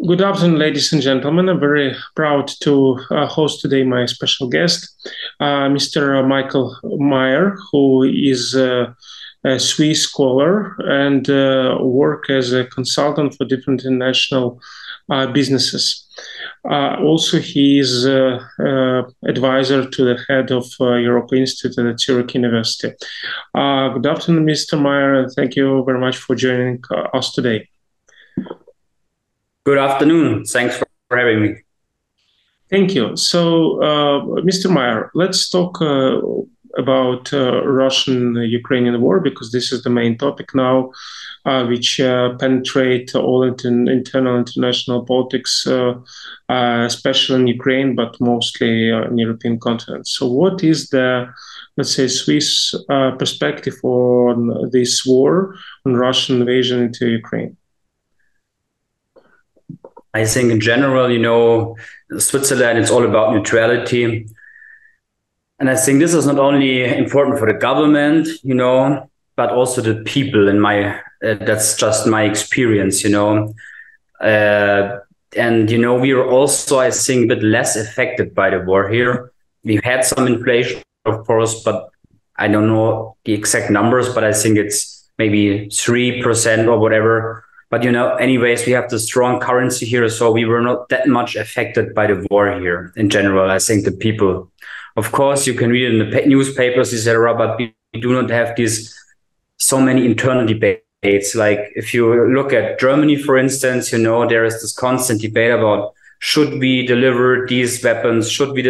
Good afternoon, ladies and gentlemen. I'm very proud to host today my special guest, Mr. Michael Meyer, who is a Swiss scholar and work as a consultant for different international businesses. Also, he is advisor to the head of Europe Institute at Zurich University. Good afternoon, Mr. Meyer, and thank you very much for joining us today. Good afternoon. Thanks for having me. Thank you. So, Mr. Meyer, let's talk about Russian-Ukrainian war, because this is the main topic now, which penetrate all internal international politics, especially in Ukraine, but mostly in European continent. So what is the, let's say, Swiss perspective on this war, on Russian invasion into Ukraine? I think in general, Switzerland, it's all about neutrality. And I think this is not only important for the government, but also the people that's just my experience, And, we are also, I think, a bit less affected by the war here. We've had some inflation, of course, but I don't know the exact numbers, but I think it's maybe 3% or whatever. But, anyways, we have the strong currency here. So we were not that much affected by the war here in general. I think the people, of course, you can read it in the newspapers, etc., but we do not have so many internal debates. Like if you look at Germany, for instance, there is this constant debate about should we deliver these weapons? Should we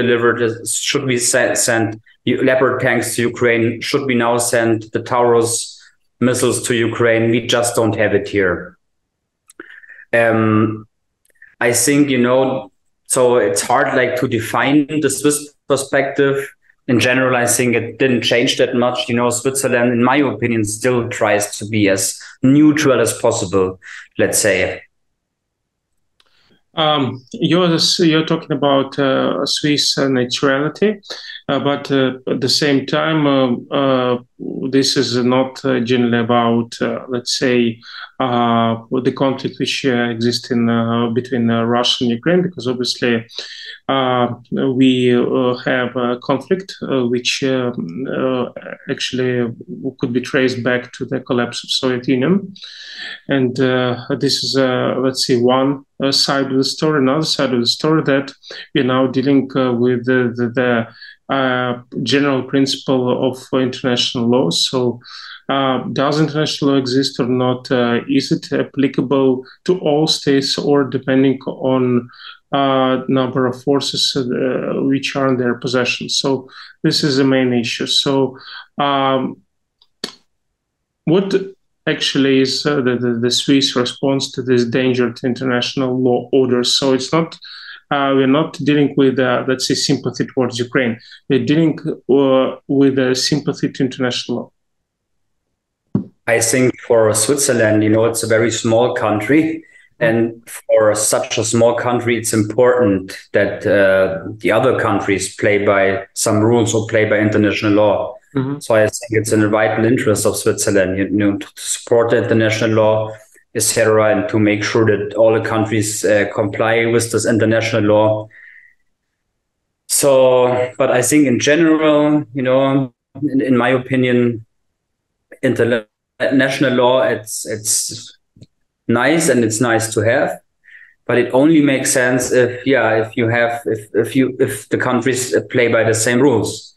send Leopard tanks to Ukraine? Should we now send the Taurus missiles to Ukraine? We just don't have it here. I think, so it's hard to define the Swiss perspective. In general, I think it didn't change that much. Switzerland, in my opinion, still tries to be as neutral as possible, let's say. You're talking about Swiss neutrality, but at the same time, this is not generally about, let's say, the conflict which exists between Russia and Ukraine, because obviously we have a conflict which actually could be traced back to the collapse of Soviet Union. And this is, let's see, one side of the story. Another side of the story that we're now dealing with the general principle of international law. So does international law exist or not? Is it applicable to all states, or depending on number of forces which are in their possession? So this is the main issue. So what actually is the Swiss response to this danger to international law orders? So it's not, we're not dealing with, let's say, sympathy towards Ukraine. We're dealing with sympathy to international law. I think for Switzerland, it's a very small country. And for such a small country, it's important that the other countries play by some rules or play by international law. Mm-hmm. So I think it's in the vital interest of Switzerland, to support the international law, etc., and to make sure that all the countries comply with this international law. So, but I think in general, in my opinion, international law, it's nice and it's nice to have, but it only makes sense if the countries play by the same rules.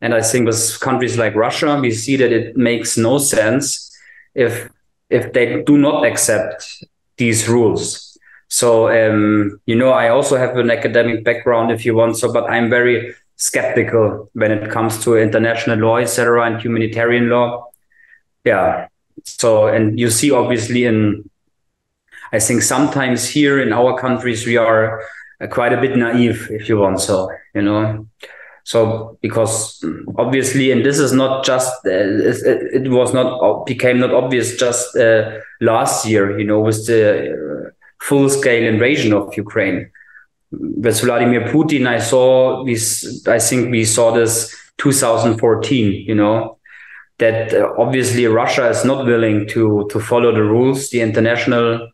And I think with countries like Russia, we see that it makes no sense if they do not accept these rules. So, I also have an academic background, if you want, but I'm very skeptical when it comes to international law, etc., and humanitarian law. Yeah. So, and you see, obviously, I think sometimes here in our countries, we are quite a bit naive, if you want, So, because obviously, and this is not just, became not obvious just last year, with the full-scale invasion of Ukraine. With Vladimir Putin, I think we saw this 2014, that obviously Russia is not willing to follow the rules, the international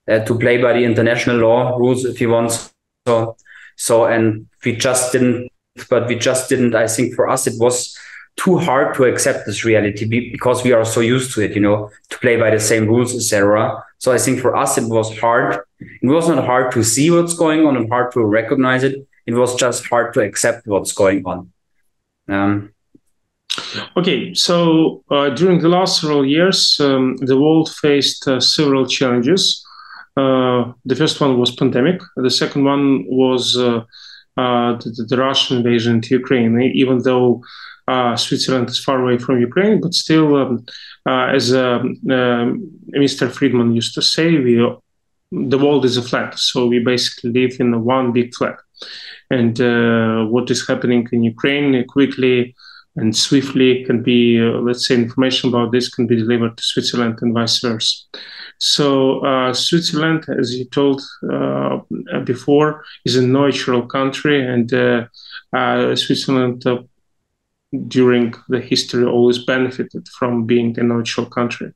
to play by the international law rules, if you want. And we just didn't. But we just didn't. I think for us it was too hard to accept this reality because we are so used to it, to play by the same rules, etc. So I think for us it was hard. It was not hard to see what's going on and hard to recognize it. It was just hard to accept what's going on. Okay, so during the last several years, the world faced several challenges. The first one was pandemic. The second one was the Russian invasion into Ukraine. Even though Switzerland is far away from Ukraine, but still, as Mr. Friedman used to say, the world is a flat. So we basically live in one big flat. And what is happening in Ukraine quickly and swiftly can be, let's say, information about this can be delivered to Switzerland and vice versa. So Switzerland, as you told before, is a neutral country, and Switzerland during the history always benefited from being a neutral country.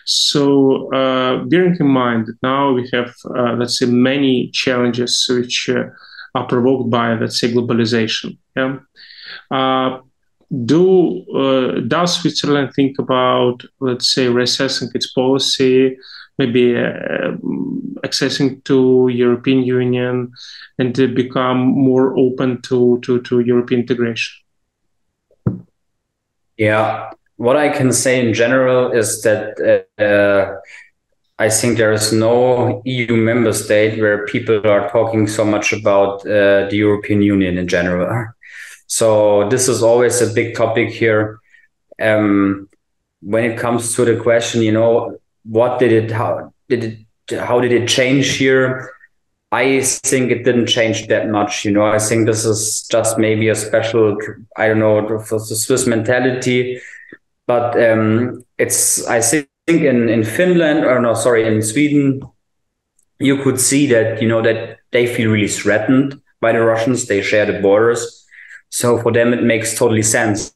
So bearing in mind that now we have, let's say, many challenges which are provoked by, let's say, globalization. Yeah? Does Switzerland think about, let's say, reassessing its policy, maybe accessing to European Union, and to become more open to European integration? Yeah, what I can say in general is that I think there is no EU member state where people are talking so much about the European Union in general. So this is always a big topic here. When it comes to the question, how did it change here? I think it didn't change that much. I think this is just maybe a special, I don't know, for the Swiss mentality. But I think in Finland, in Sweden, you could see that, that they feel really threatened by the Russians. They share the borders. So for them, it makes totally sense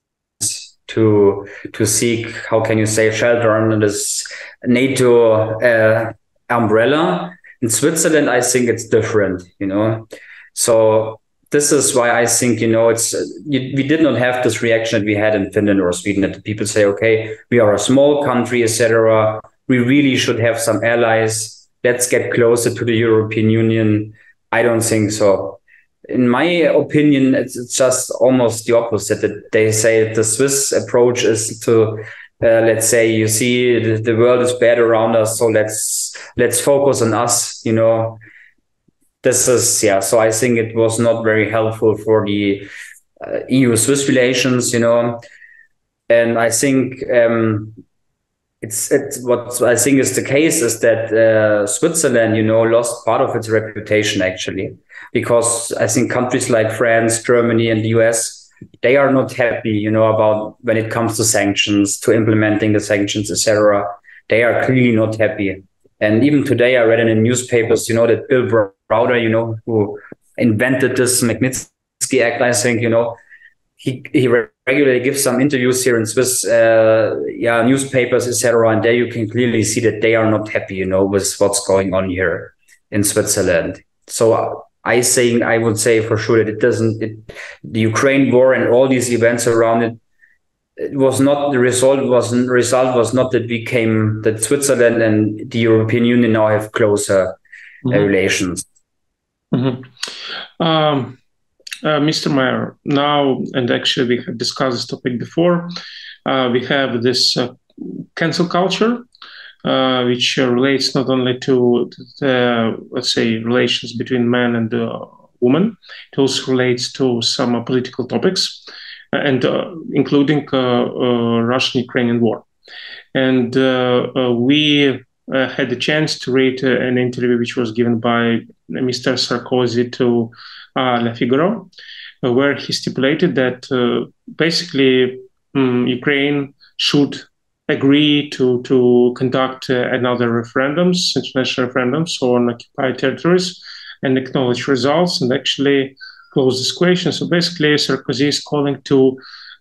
to seek, how can you say, shelter under this NATO umbrella. In Switzerland, I think it's different, So this is why I think, we did not have this reaction that we had in Finland or Sweden, that the people say, okay, we are a small country, etc. We really should have some allies. Let's get closer to the European Union. I don't think so. In my opinion, it's just almost the opposite. That they say the Swiss approach is to, let's say, you see, the world is bad around us, so let's focus on us. This is So I think it was not very helpful for the EU-Swiss relations. And I think what I think is the case is that Switzerland, lost part of its reputation actually. Because I think countries like France, Germany, and the US, they are not happy, about when it comes to sanctions, to implementing the sanctions, etc. They are clearly not happy. And even today, I read in the newspapers, that Bill Browder, who invented this Magnitsky Act, I think, he regularly gives some interviews here in Swiss, newspapers, etc. And there you can clearly see that they are not happy, with what's going on here in Switzerland. So I would say for sure that the Ukraine war and all these events around it, the result was not that Switzerland and the European Union now have closer relations. Mm-hmm. Mr. Meyer, now, and actually we have discussed this topic before, we have this cancel culture, which relates not only to the, let's say, relations between man and woman, it also relates to some political topics, and including Russian-Ukrainian war. And we had the chance to read an interview which was given by Mr. Sarkozy to Le Figaro, where he stipulated that basically Ukraine should agree to conduct another referendums, international referendums on occupied territories, and acknowledge results and actually close this question. So basically, Sarkozy is calling to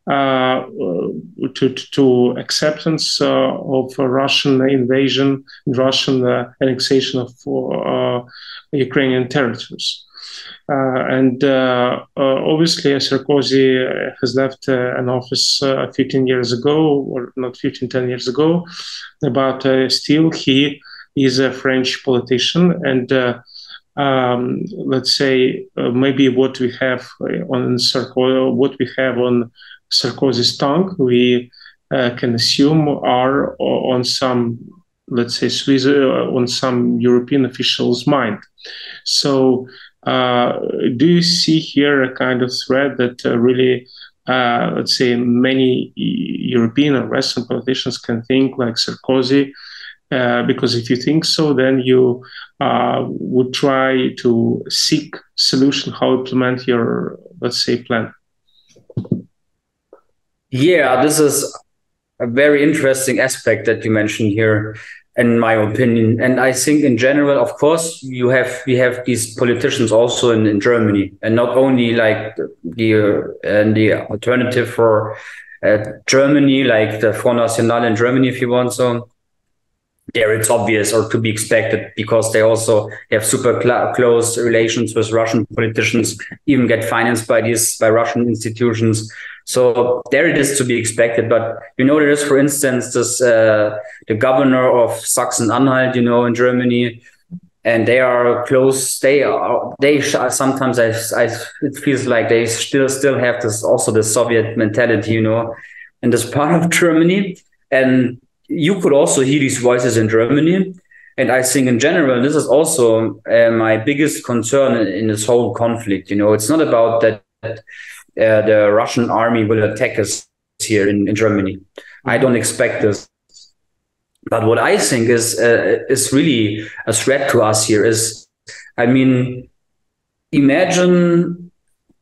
to acceptance of Russian invasion, Russian annexation of Ukrainian territories. Obviously, Sarkozy has left an office 15 years ago, or not 15, 10 years ago, but still he is a French politician. And let's say maybe what we have on Sarkozy's tongue, we can assume are on some, let's say, on some European officials' mind. So do you see here a kind of threat that really, let's say, many European or Western politicians can think like Sarkozy? Because if you think so, then you would try to seek solution how to implement your, let's say, plan. Yeah, this is a very interesting aspect that you mentioned here, in my opinion. And I think in general, of course, we have these politicians also in Germany, and not only like the alternative for Germany, like the Front National in Germany, if you want. So there it's obvious or to be expected, because they also have super close relations with Russian politicians, even get financed by Russian institutions. So there it is to be expected. But there is, for instance, this the governor of Sachsen-Anhalt, in Germany, and they are close. They sometimes it feels like they still have the Soviet mentality, in this part of Germany. And you could also hear these voices in Germany. And I think in general, this is also my biggest concern in this whole conflict. It's not about that the Russian army will attack us here in Germany. I don't expect this. But what I think is really a threat to us here is, imagine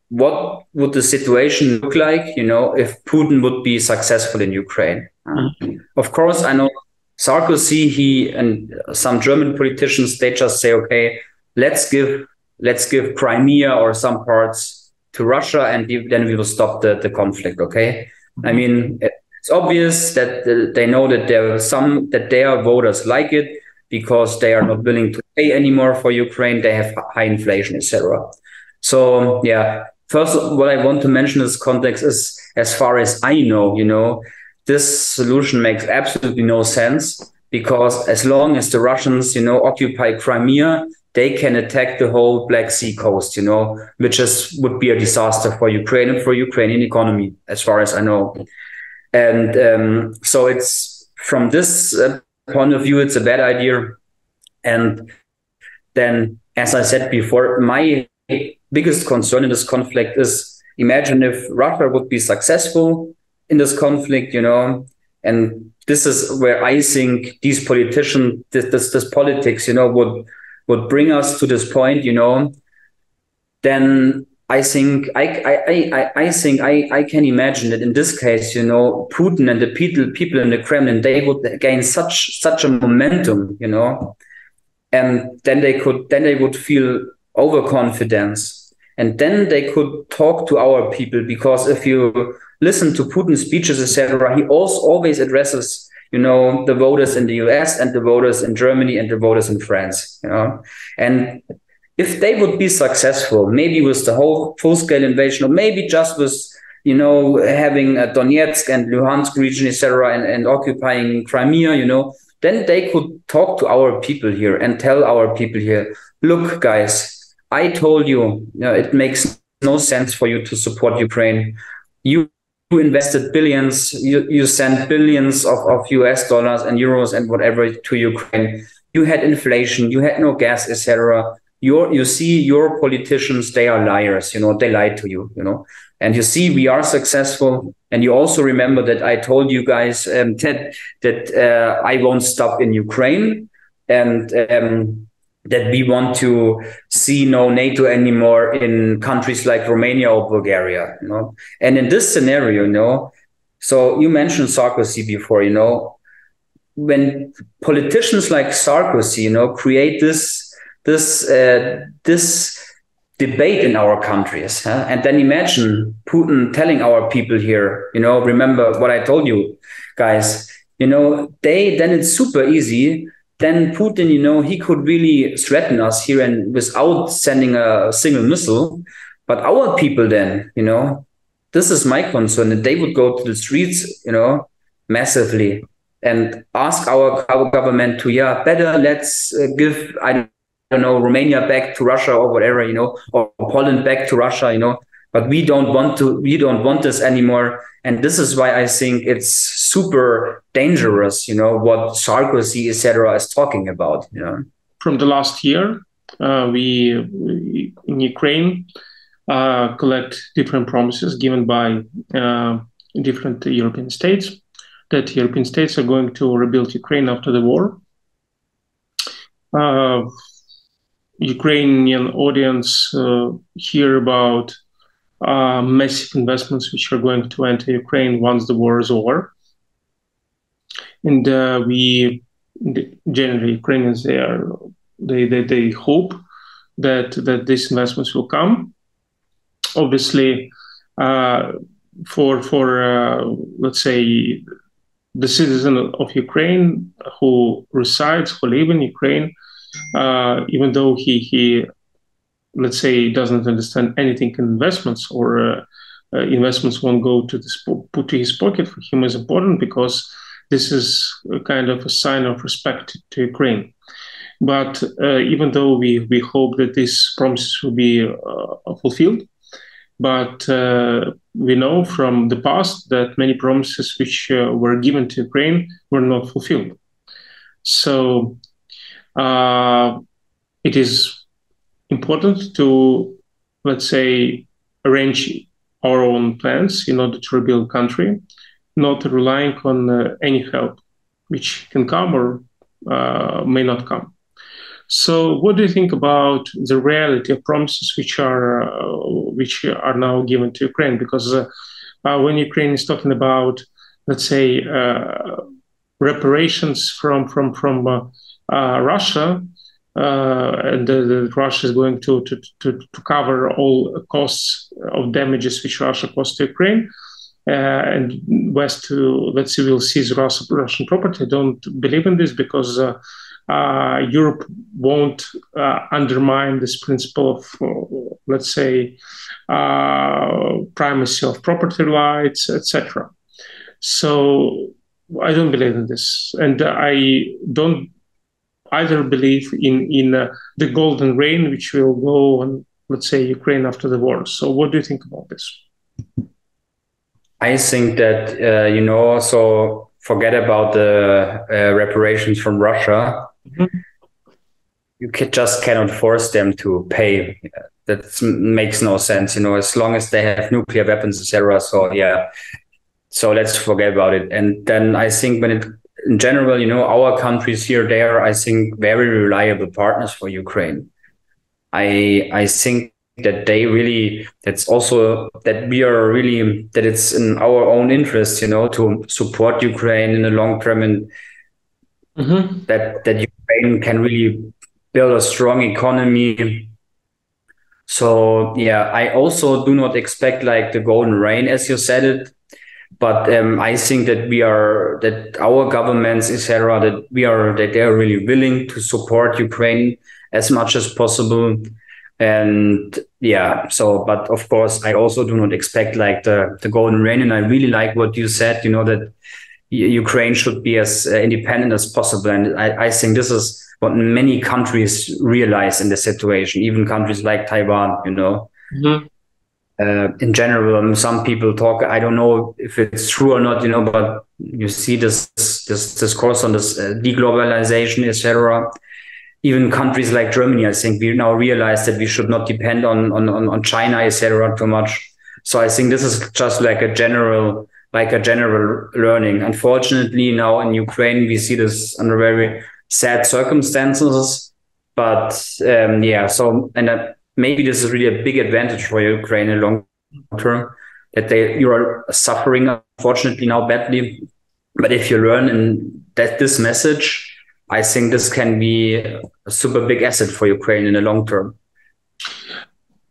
what would the situation look like, if Putin would be successful in Ukraine. Of course, I know Sarkozy, he and some German politicians, they just say, okay, let's give Crimea or some parts to Russia, and then we will stop the conflict. Okay, it's obvious that they know that their voters like it, because they are not willing to pay anymore for Ukraine. They have high inflation, etc. So yeah, first, what I want to mention in this context is, as far as I know, this solution makes absolutely no sense, because as long as the Russians, occupy Crimea, they can attack the whole Black Sea coast, which would be a disaster for Ukraine and for Ukrainian economy, as far as I know. And so it's, from this point of view, it's a bad idea. And then, as I said before, my biggest concern in this conflict is, imagine if Russia would be successful in this conflict, and this is where I think these politicians, this politics, would bring us to this point, then I think I can imagine that in this case, Putin and the people in the Kremlin, they would gain such a momentum, and then they would feel overconfidence, and then they could talk to our people, because if you listen to Putin's speeches, etc., he also always addresses the voters in the US and the voters in Germany and the voters in France, and if they would be successful, maybe with the whole full-scale invasion, or maybe just with, having a Donetsk and Luhansk region, etc., and occupying Crimea, then they could talk to our people here and tell our people here, look, guys, I told you, it makes no sense for you to support Ukraine. You invested billions, you sent billions of US dollars and euros and whatever to Ukraine. You had inflation, you had no gas, etc. You see, your politicians, they are liars, they lied to you, and you see, we are successful. And you also remember that I told you guys that I won't stop in Ukraine, and that we want to see no NATO anymore in countries like Romania or Bulgaria, And in this scenario, so you mentioned Sarkozy before, when politicians like Sarkozy, create this debate in our countries. Huh? And then imagine Putin telling our people here, remember what I told you guys, then it's super easy. Then Putin, he could really threaten us here and without sending a single missile. But our people then, this is my concern, that they would go to the streets, massively and ask our government to, better let's give, I don't know, Romania back to Russia or whatever, or Poland back to Russia, but we don't want this anymore. And this is why I think it's super dangerous, what Sarkozy, etc., is talking about. From the last year, we in Ukraine collect different promises given by different European states, that European states are going to rebuild Ukraine after the war. Ukrainian audience hear about massive investments which are going to enter Ukraine once the war is over. And we generally, Ukrainians, they hope that these investments will come. Obviously, for let's say the citizen of Ukraine who live in Ukraine, even though he let's say doesn't understand anything in investments, or investments won't go to his pocket, for him is important because this is a kind of a sign of respect to Ukraine. But even though we hope that these promises will be fulfilled, but we know from the past that many promises which were given to Ukraine were not fulfilled. So it is important to, let's say, arrange our own plans in order to rebuild country, not relying on any help which can come or may not come. So what do you think about the reality of promises which are now given to Ukraine? Because when Ukraine is talking about, let's say, reparations from Russia, and Russia is going to cover all costs of damages which Russia caused to Ukraine, and West let's say, will seize Russian property. I don't believe in this because Europe won't undermine this principle of, let's say, primacy of property rights, etc. So I don't believe in this, and I don't either believe in the golden rain which will go on, let's say, Ukraine after the war. So what do you think about this? I think that, so forget about the reparations from Russia. Mm-hmm. You just cannot force them to pay. That makes no sense, as long as they have nuclear weapons, etc. So let's forget about it. And then I think in general, our countries here, they are, I think, very reliable partners for Ukraine. I think that that's also that we are really, that it's in our own interest, to support Ukraine in the long term, and mm-hmm. that Ukraine can really build a strong economy. So I also do not expect like the golden rain, as you said it. But I think that our governments, etc., that they are really willing to support Ukraine as much as possible. And but of course, I also do not expect like the golden rain. And I really like what you said, that Ukraine should be as independent as possible. And I think this is what many countries realize in the situation, even countries like Taiwan, Mm-hmm. In general, some people talk, I don't know if it's true or not, but you see this discourse on this deglobalization, etc. Even countries like Germany, I think we now realize that we should not depend on China, etc. too much. So I think this is just like a general learning. Unfortunately, now in Ukraine, we see this under very sad circumstances. But maybe this is really a big advantage for Ukraine in the long term, that you are suffering, unfortunately, now badly. But if you learn this message, I think this can be a super big asset for Ukraine in the long term.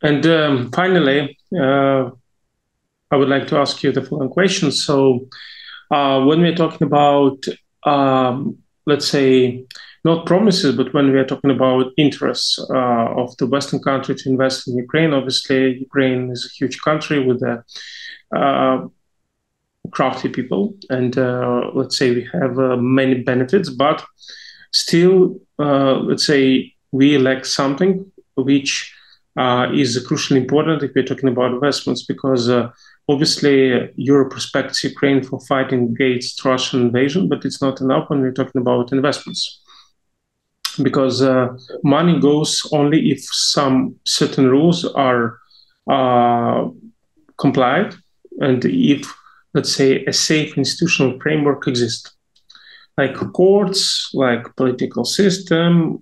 And finally, I would like to ask you the following question. So, when we're talking about, let's say, not promises, but when we are talking about interests of the Western country to invest in Ukraine, obviously, Ukraine is a huge country with crafty people, and let's say we have many benefits, but still, let's say we lack something which is crucially important if we're talking about investments, because obviously Europe respects Ukraine for fighting against Russian invasion, but it's not enough when we're talking about investments, because money goes only if some certain rules are complied, and if, let's say, a safe institutional framework exists, like courts, like political system,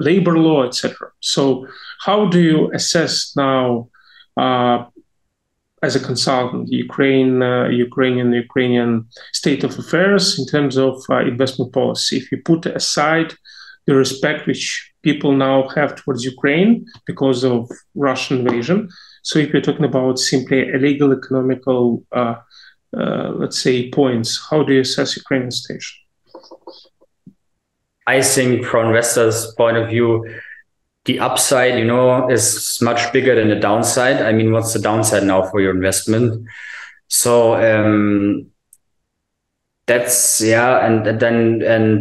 labor law, etc. So, how do you assess now, as a consultant, Ukrainian state of affairs in terms of investment policy? If you put aside the respect which people now have towards Ukraine because of Russian invasion, so if you're talking about simply illegal economical let's say, points, how do you assess Ukrainian station? I think from investors' point of view, the upside, is much bigger than the downside. I mean, what's the downside now for your investment? So that's, yeah. And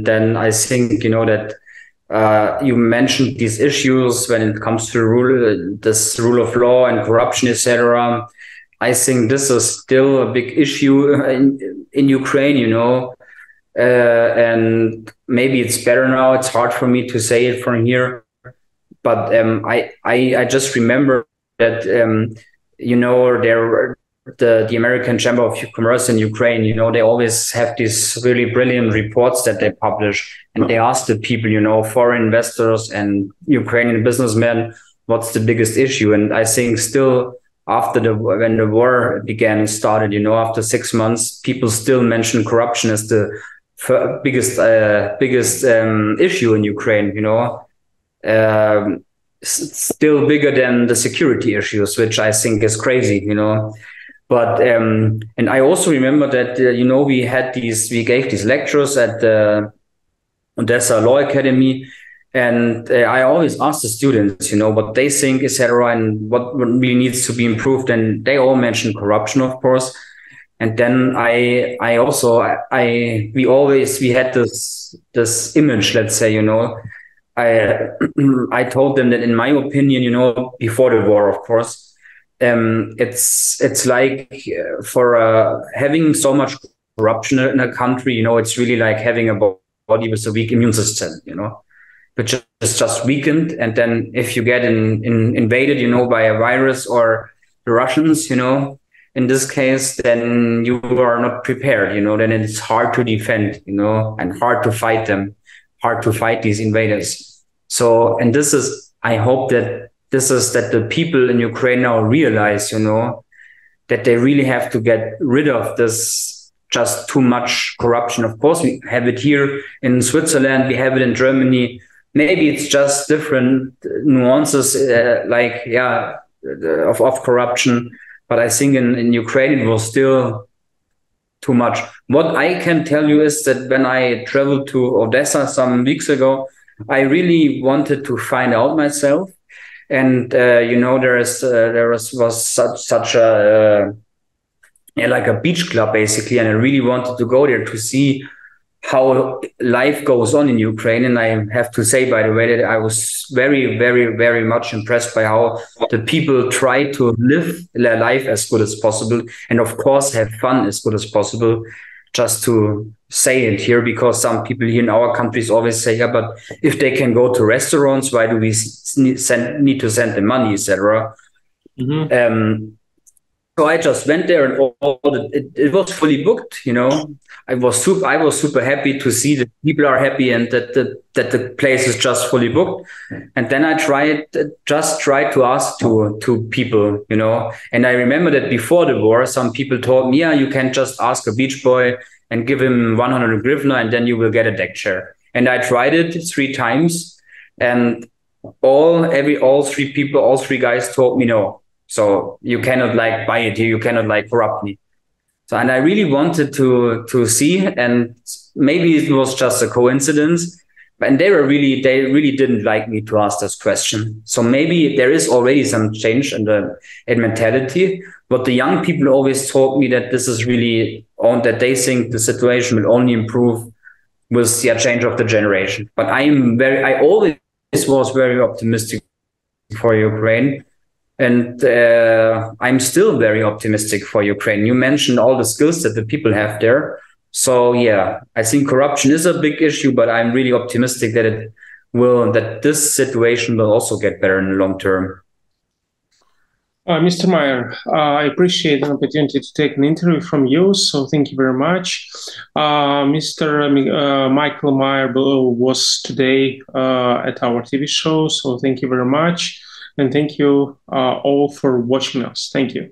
then I think, that you mentioned these issues when it comes to this rule of law and corruption, etc. I think this is still a big issue in Ukraine, and maybe it's better now. It's hard for me to say it from here, but I just remember that the American Chamber of Commerce in Ukraine, they always have these really brilliant reports that they publish, and they ask the people, foreign investors and Ukrainian businessmen, what's the biggest issue? And I think still, when the war started, after 6 months, people still mention corruption as the biggest issue in Ukraine, still bigger than the security issues, which I think is crazy, But and I also remember that we gave these lectures at the Odessa Law Academy. And I always ask the students, what they think, etc., and what really needs to be improved. And they all mention corruption, of course. And then we had this image, let's say, I told them that in my opinion, before the war, of course, it's like for having so much corruption in a country, it's really like having a body with a weak immune system, which is just weakened. And then if you get invaded, by a virus or the Russians, in this case, then you are not prepared, then it's hard to defend, and hard to fight them, hard to fight these invaders. So, and I hope that the people in Ukraine now realize, that they really have to get rid of this just too much corruption. Of course, we have it here in Switzerland, we have it in Germany. Maybe it's just different nuances, of corruption. But I think in Ukraine, it was still too much. What I can tell you is that when I traveled to Odessa some weeks ago, I really wanted to find out myself. And, there was such a, like a beach club, basically. And I really wanted to go there to see how life goes on in Ukraine. And I have to say, by the way, that I was very, very, very much impressed by how the people try to live their life as good as possible. And of course, have fun as good as possible. Just to say it here, because some people here in our countries always say, yeah, but if they can go to restaurants, why do we need to send them money, etc. Mm-hmm. So I just went there, and it was fully booked. I was super happy to see that people are happy and that the place is just fully booked. And then I tried to ask to people, And I remember that before the war, some people told me, yeah, you can just ask a beach boy and give him 100 hryvnia, and then you will get a deck chair. And I tried it 3 times, and all three guys told me no. So you cannot like buy it here, you cannot like corrupt me. So, and I really wanted to see, and maybe it was just a coincidence, and they really didn't like me to ask this question. So maybe there is already some change in mentality. But the young people always told me that this is really that they think the situation will only improve with the change of the generation. But I always was very optimistic for Ukraine. And I'm still very optimistic for Ukraine. You mentioned all the skills that the people have there. So yeah, I think corruption is a big issue, but I'm really optimistic that this situation will also get better in the long term. Mr. Meyer, I appreciate an opportunity to take an interview from you, so thank you very much. Mr. Michael Meyer was today at our TV show, so thank you very much. And thank you all for watching us. Thank you.